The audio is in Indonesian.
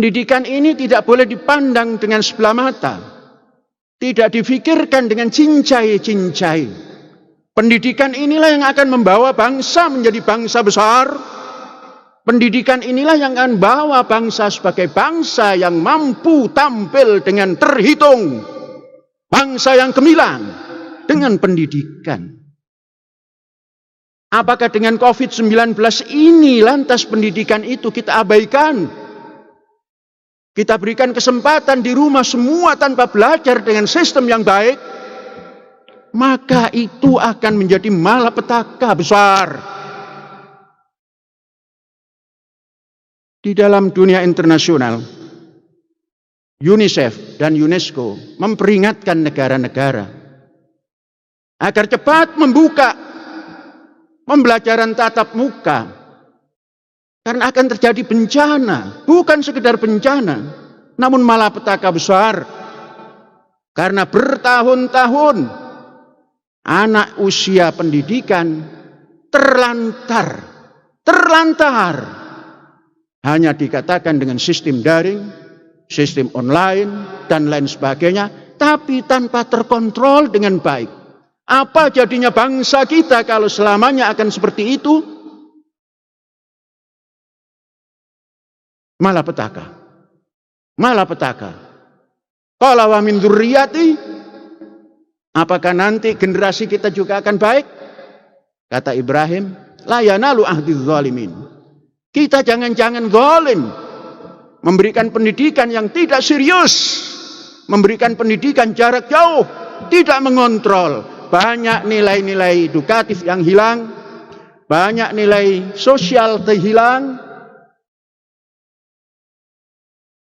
Pendidikan ini tidak boleh dipandang dengan sebelah mata. Tidak difikirkan dengan cincai-cincai. Pendidikan inilah yang akan membawa bangsa menjadi bangsa besar. Pendidikan inilah yang akan bawa bangsa sebagai bangsa yang mampu tampil dengan terhitung. Bangsa yang gemilang dengan pendidikan. Apakah dengan COVID-19 ini lantas pendidikan itu kita abaikan? Kita berikan kesempatan di rumah semua tanpa belajar dengan sistem yang baik, maka itu akan menjadi malapetaka besar. Di dalam dunia internasional, UNICEF dan UNESCO memperingatkan negara-negara agar cepat membuka pembelajaran tatap muka. Karena akan terjadi bencana, bukan sekedar bencana, namun malapetaka besar. Karena bertahun-tahun anak usia pendidikan terlantar, hanya dikatakan dengan sistem daring, sistem online, dan lain sebagainya, tapi tanpa terkontrol dengan baik. Apa jadinya bangsa kita kalau selamanya akan seperti itu? Malapetaka. Qala wa min dzurriyyati, apakah nanti generasi kita juga akan baik? Kata Ibrahim, la yanalu ahdiz zalimin. Kita jangan-jangan zalim, memberikan pendidikan yang tidak serius, memberikan pendidikan jarak jauh, tidak mengontrol. Banyak nilai-nilai edukatif yang hilang, banyak nilai sosial hilang,